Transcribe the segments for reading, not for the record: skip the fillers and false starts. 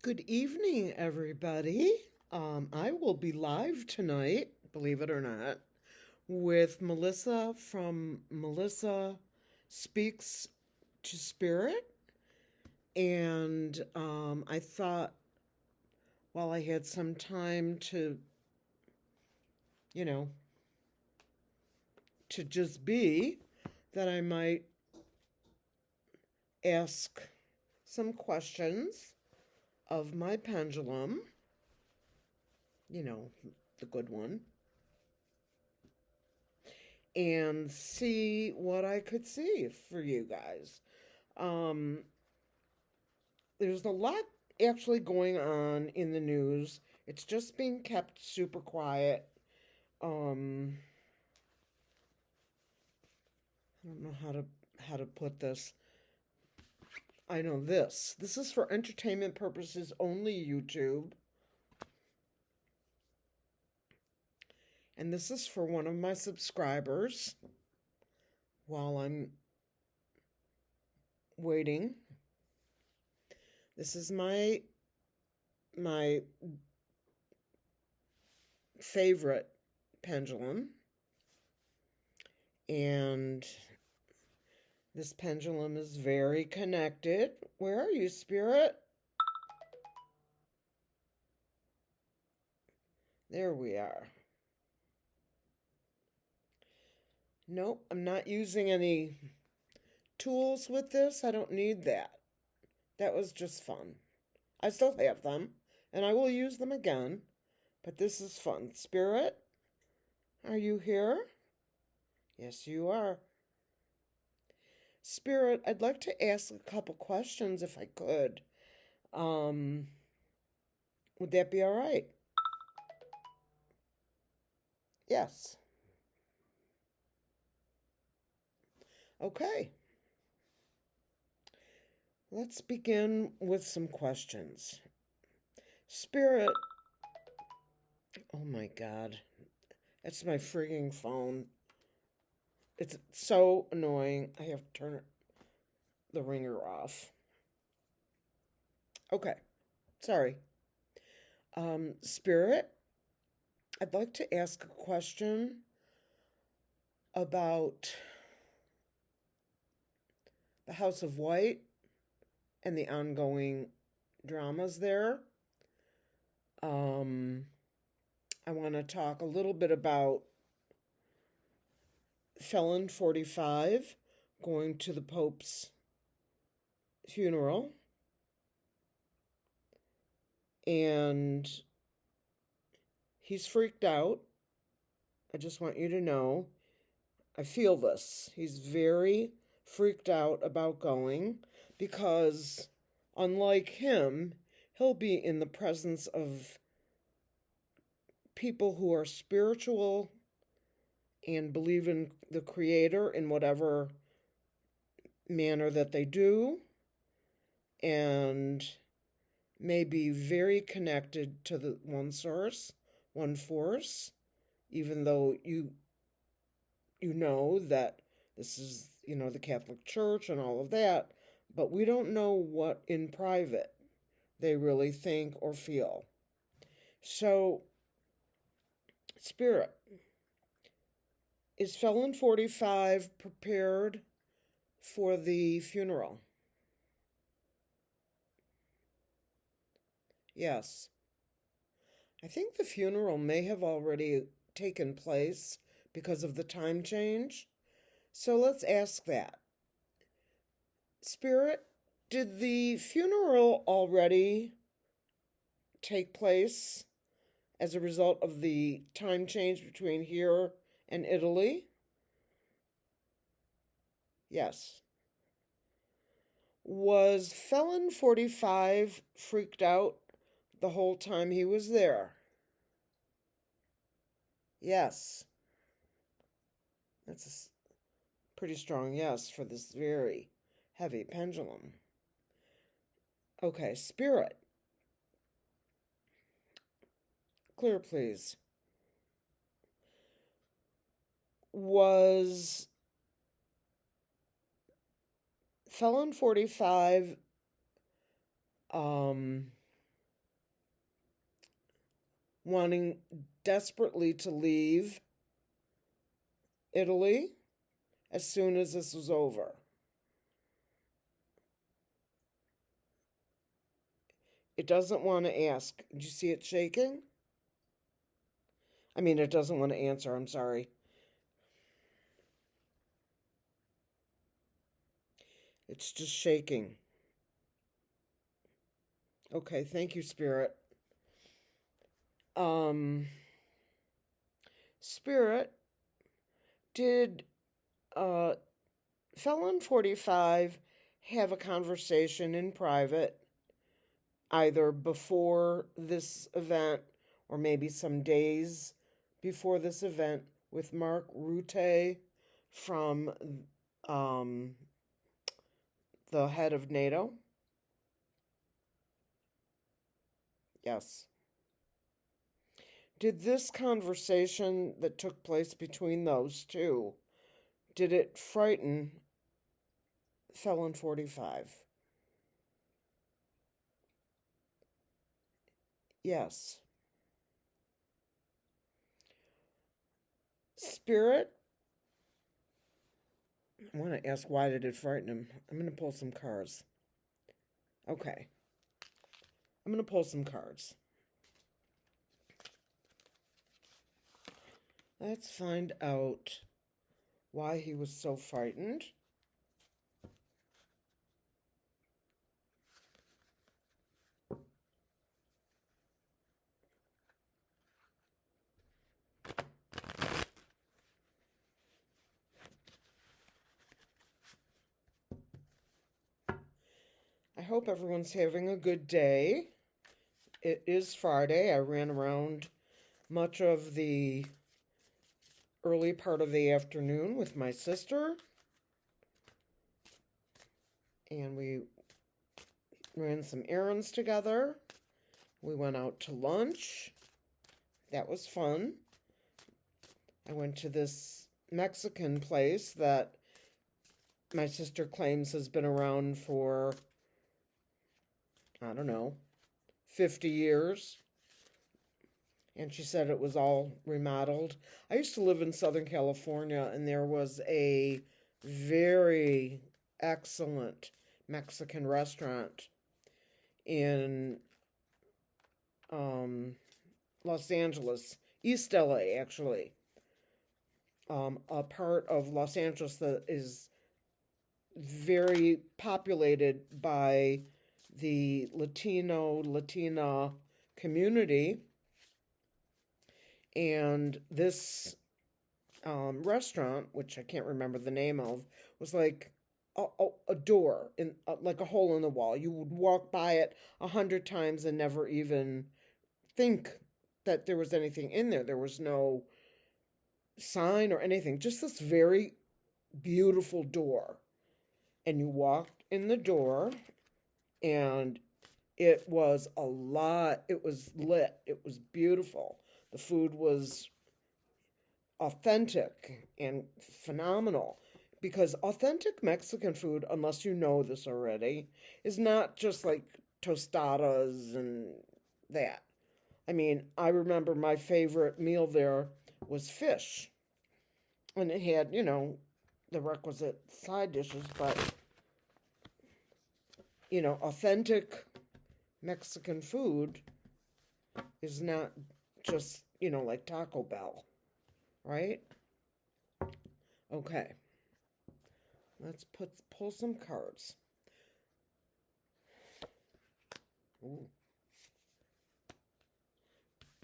Good evening, everybody. I will be live tonight, believe it or not, with Melissa from Melissa Speaks to Spirit. And I thought while I had some time you know, to just be, that I might ask some questions of my pendulum, you know, the good one, and see what I could see for you guys. Um, there's a lot actually going on in the news. It's just being kept super quiet. Um, I don't know how to put this. I know this. This is for entertainment purposes only, YouTube. And this is for one of my subscribers while I'm waiting. This is my favorite pendulum. And this pendulum is very connected. Where are you, Spirit? There we are. Nope, I'm not using any tools with this. I don't need that. That was just fun. I still have them, and I will use them again, but this is fun. Spirit, are you here? Yes, you are. Spirit, I'd like to ask a couple questions if I could. Um, would that be all right? Yes. Okay. Let's begin with some questions. Spirit, oh my God, that's my freaking phone. It's so annoying. I have to turn the ringer off. Okay, sorry. Spirit, I'd like to ask a question about the House of White and the ongoing dramas there. I want to talk a little bit about Felon45 going to the Pope's funeral. And he's freaked out. I just want you to know. I feel this. He's very freaked out about going because, unlike him, he'll be in the presence of people who are spiritual and believe in the Creator in whatever manner that they do, and may be very connected to the one source, one force, even though you know that this is, the Catholic Church and all of that, but we don't know what in private they really think or feel. So, Spirit, is Felon45 prepared for the funeral? Yes. I think the funeral may have already taken place because of the time change. So let's ask that. Spirit, did the funeral already take place as a result of the time change between here and Italy? Yes. Was Felon45 freaked out the whole time he was there? Yes. That's a pretty strong yes for this very heavy pendulum. Okay, Spirit. Clear, please. Was Felon45 wanting desperately to leave Italy as soon as this was over. It doesn't want to ask. Did you see it shaking? I mean, it doesn't want to answer. I'm sorry. It's just shaking. Okay, thank you, Spirit. Spirit, did Felon45 have a conversation in private, either before this event or maybe some days before this event, with Mark Rutte from the head of NATO? Yes. Did this conversation that took place between those two, did it frighten Felon45? Yes. Spirit, I want to ask, why did it frighten him? I'm going to pull some cards. Okay. I'm going to pull some cards. Let's find out why he was so frightened. I hope everyone's having a good day. It is Friday. I ran around much of the early part of the afternoon with my sister, and we ran some errands together. We went out to lunch. That was fun. I went to this Mexican place that my sister claims has been around for, I don't know, 50 years. And she said it was all remodeled. I used to live in Southern California, and there was a very excellent Mexican restaurant in Los Angeles, East LA, actually. A part of Los Angeles that is very populated by the Latina community. And this restaurant, which I can't remember the name of, was like a door, in like a hole in the wall. You would walk by it 100 times and never even think that there was anything in there. There was no sign or anything, just this very beautiful door. And you walked in the door, and it was it was lit, it was beautiful. The food was authentic and phenomenal, because authentic Mexican food, unless you know this already, is not just like tostadas and that. I mean, I remember my favorite meal there was fish, and it had, the requisite side dishes, but, authentic Mexican food is not just, like Taco Bell, right? Okay. Let's pull some cards. Ooh.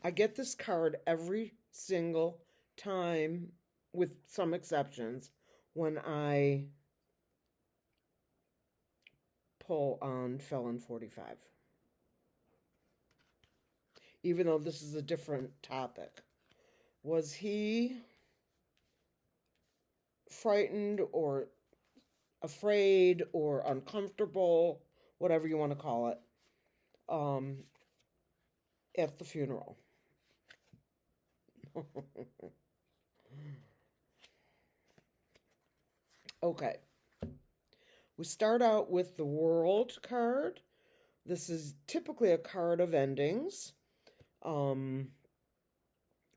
I get this card every single time, with some exceptions, when I pull on Felon45. Even though this is a different topic. Was he frightened or afraid or uncomfortable, whatever you want to call it, at the funeral? Okay. We start out with the World card. This is typically a card of endings.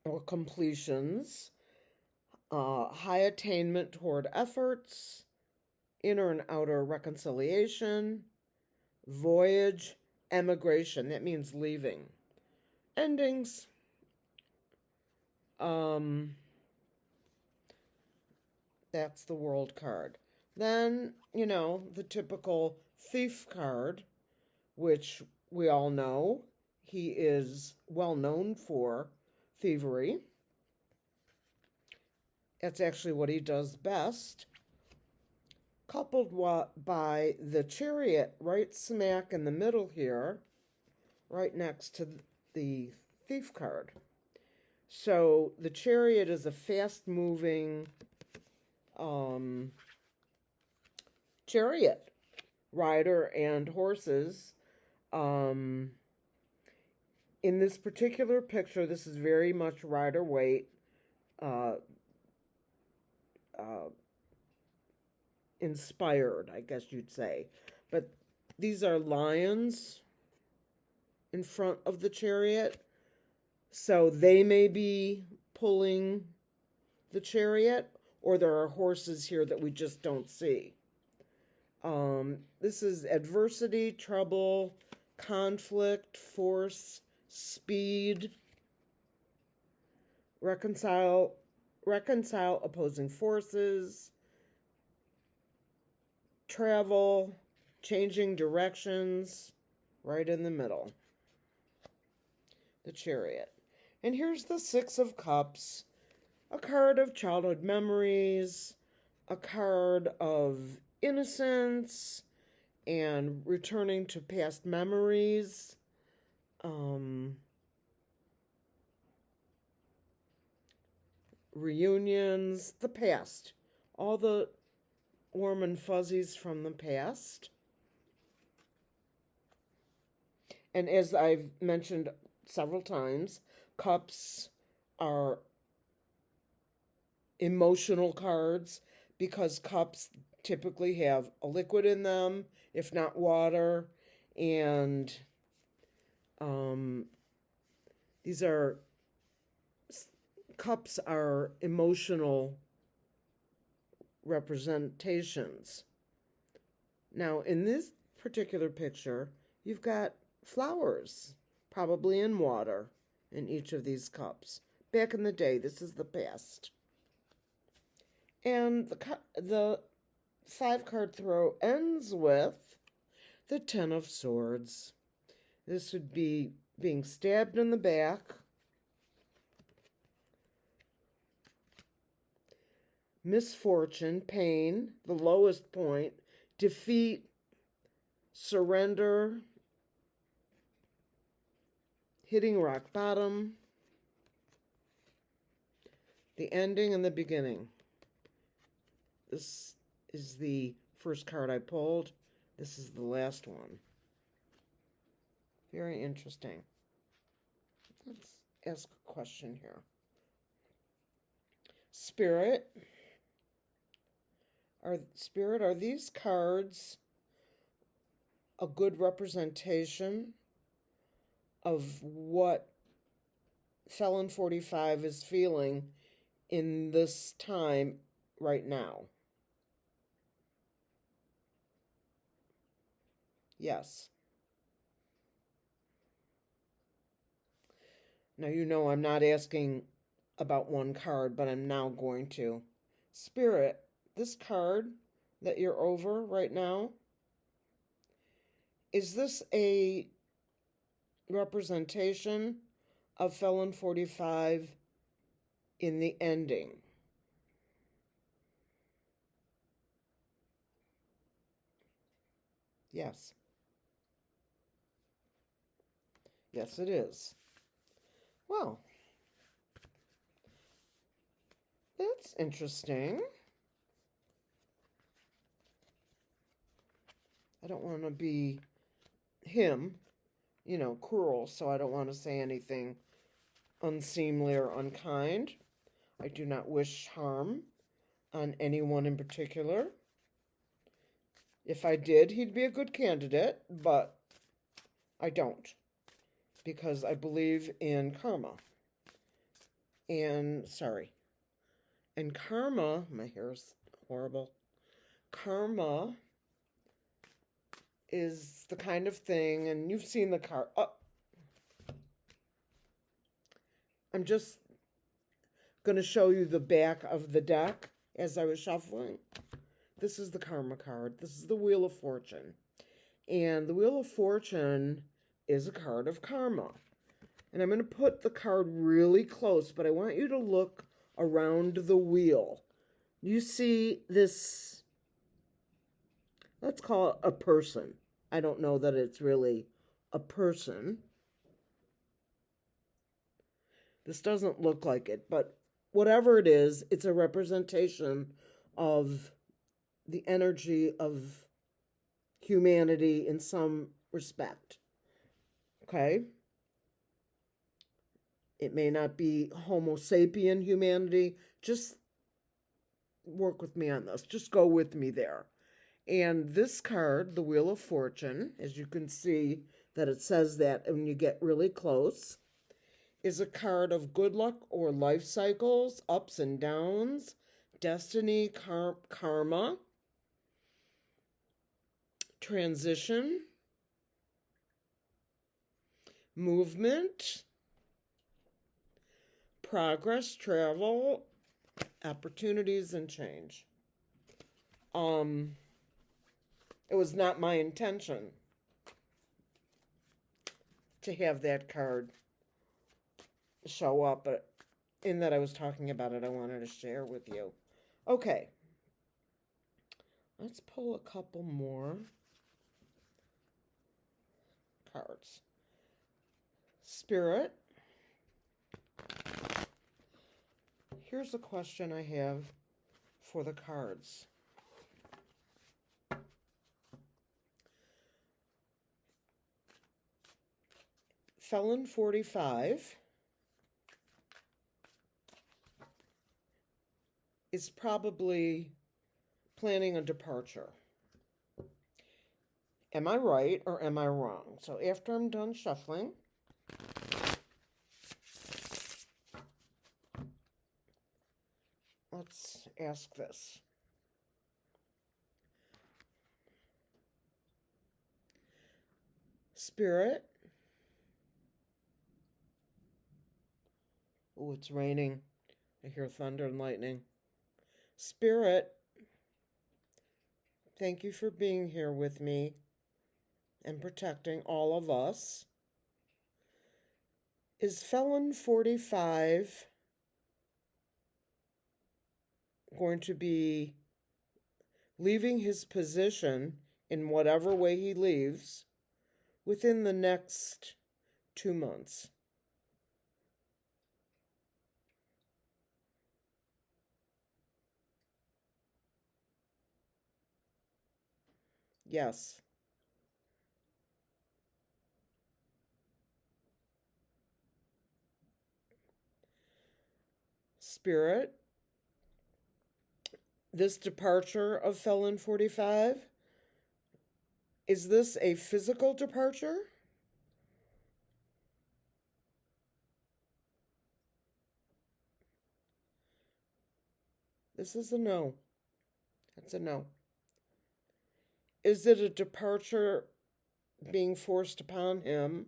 or completions, high attainment toward efforts, inner and outer reconciliation, voyage, emigration. That means leaving. Endings. Um, that's the world card. Then, the typical thief card, which we all know he is well known for thievery. That's actually what he does best. Coupled by the Chariot right smack in the middle here, right next to the thief card. So the Chariot is a fast-moving chariot, rider and horses. In this particular picture, this is very much rider weight. Inspired, I guess you'd say. But these are lions in front of the chariot. So they may be pulling the chariot, or there are horses here that we just don't see. This is adversity, trouble, conflict, force, speed, reconcile opposing forces, travel, changing directions, right in the middle. The Chariot. And here's the Six of Cups, a card of childhood memories, a card of innocence and returning to past memories. Reunions, the past, all the warm and fuzzies from the past. And as I've mentioned several times, cups are emotional cards because cups typically have a liquid in them, if not water, and cups are emotional representations. Now, in this particular picture, you've got flowers, probably in water, in each of these cups. Back in the day, this is the past. And the 5-card throw ends with the 10 of Swords. This would be being stabbed in the back, misfortune, pain, the lowest point, defeat, surrender, hitting rock bottom, the ending and the beginning. This is the first card I pulled. This is the last one. Very interesting. Let's ask a question here. Spirit, are these cards a good representation of what Felon45 is feeling in this time right now? Yes. Now, I'm not asking about one card, but I'm now going to. Spirit, this card that you're over right now, is this a representation of Felon45 in the ending? Yes. Yes, it is. Well, that's interesting. I don't want to be him, cruel, so I don't want to say anything unseemly or unkind. I do not wish harm on anyone in particular. If I did, he'd be a good candidate, but I don't, because I believe in karma. And, sorry. And karma, my hair is horrible. Karma is the kind of thing, and you've seen the card. Oh, I'm just going to show you the back of the deck as I was shuffling. This is the karma card. This is the Wheel of Fortune. And the Wheel of Fortune is a card of karma. And I'm going to put the card really close, but I want you to look around the wheel. You see this, let's call it a person. I don't know that it's really a person. This doesn't look like it, but whatever it is, it's a representation of the energy of humanity in some respect. Okay? It may not be Homo sapien humanity. Just work with me on this. Just go with me there. And this card, the Wheel of Fortune, as you can see that it says that when you get really close, is a card of good luck or life cycles, ups and downs, destiny, karma, transition, movement, progress, travel, opportunities, and change. It was not my intention to have that card show up, but in that I was talking about it, I wanted to share with you. Okay. Let's pull a couple more cards. Spirit. Here's a question I have for the cards. Felon45 is probably planning a departure. Am I right or am I wrong? So after I'm done shuffling, let's ask this. Spirit. Oh, it's raining. I hear thunder and lightning. Spirit, thank you for being here with me and protecting all of us. Is Felon45 going to be leaving his position in whatever way he leaves within the next 2 months? Yes. Spirit, this departure of Felon45, is this a physical departure? This is a no. That's a no. Is it a departure being forced upon him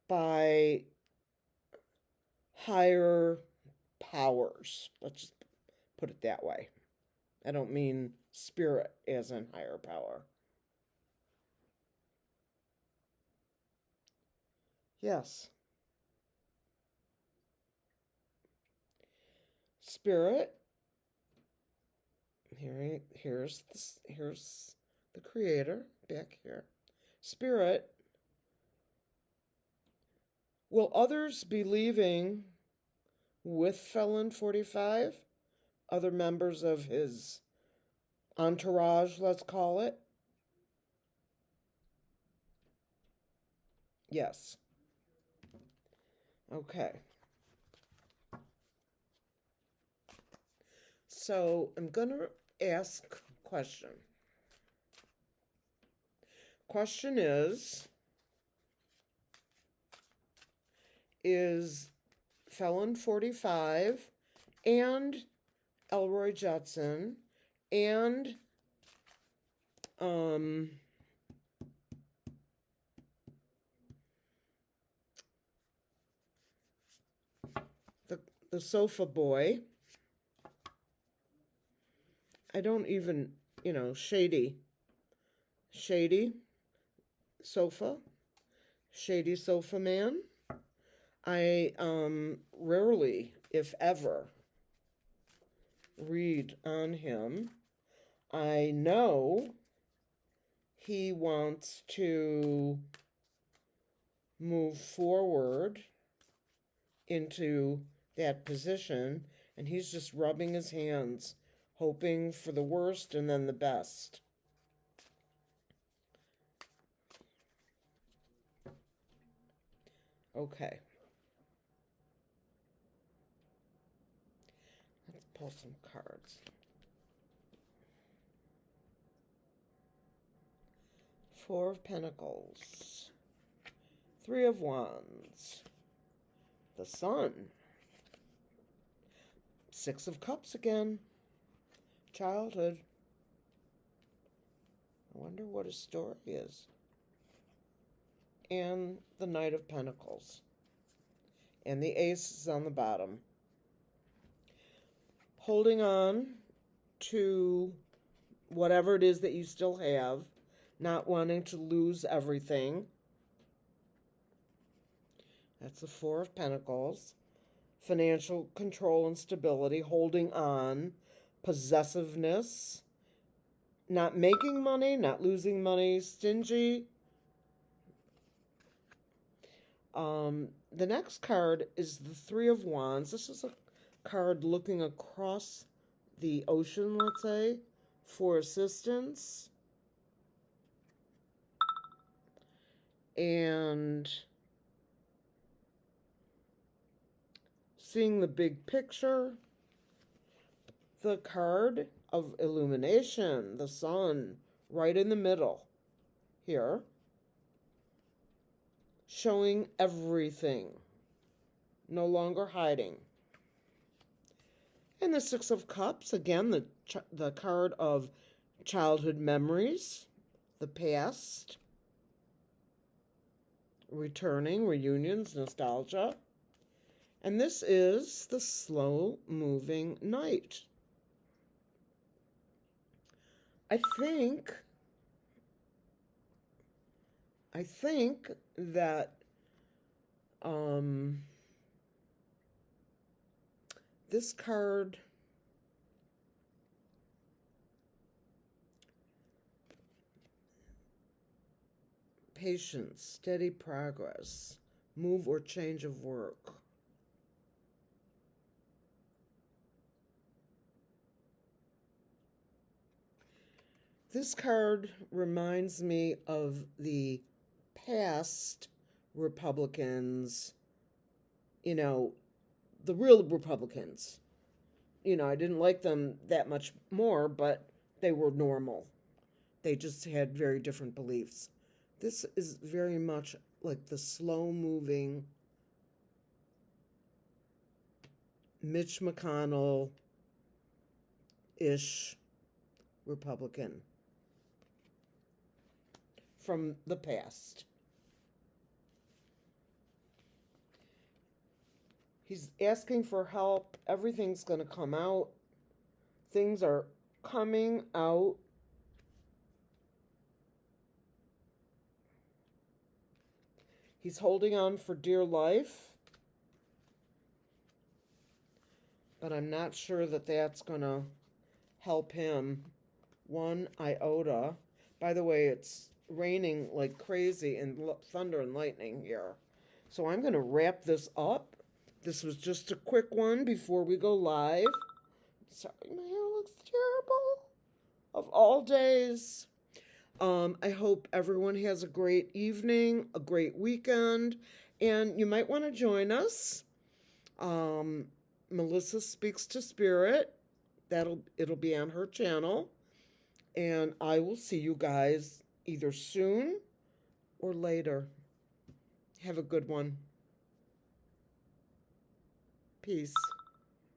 by higher powers? Let's just put it that way. I don't mean spirit as in higher power. Yes. Spirit. Here's the creator back here. Spirit. Will others be leaving with Felon45? Other members of his entourage, let's call it? Yes. Okay. So I'm going to ask a question. Question is Felon45 and Elroy Judson and the sofa boy. I don't even, shady sofa, shady sofa man. I rarely, if ever, read on him. I know he wants to move forward into that position, and he's just rubbing his hands, hoping for the worst and then the best. Okay. Let's pull some cards. Four of Pentacles. Three of Wands. The Sun. Six of Cups again. Childhood. I wonder what his story is. And the Knight of Pentacles. And the Ace is on the bottom. Holding on to whatever it is that you still have. Not wanting to lose everything. That's the Four of Pentacles. Financial control and stability. Holding on. Possessiveness. Not making money. Not losing money. Stingy. The next card is the Three of Wands. This is a card looking across the ocean, let's say, for assistance. And seeing the big picture. The card of illumination, the sun, right in the middle here. Showing everything. No longer hiding. And the Six of Cups, again, the card of childhood memories, the past, returning, reunions, nostalgia. And this is the slow-moving knight. I think that this card patience, steady progress, move or change of work. This card reminds me of the past Republicans, the real Republicans. I didn't like them that much more, but they were normal. They just had very different beliefs. This is very much like the slow-moving Mitch McConnell-ish Republican from the past. He's asking for help. Everything's going to come out. Things are coming out. He's holding on for dear life. But I'm not sure that that's going to help him one iota. By the way, it's raining like crazy and thunder and lightning here. So I'm going to wrap this up. This was just a quick one before we go live. Sorry, my hair looks terrible. Of all days. I hope everyone has a great evening, a great weekend, and you might want to join us. Melissa Speaks to Spirit. It'll be on her channel. And I will see you guys either soon or later. Have a good one. Peace.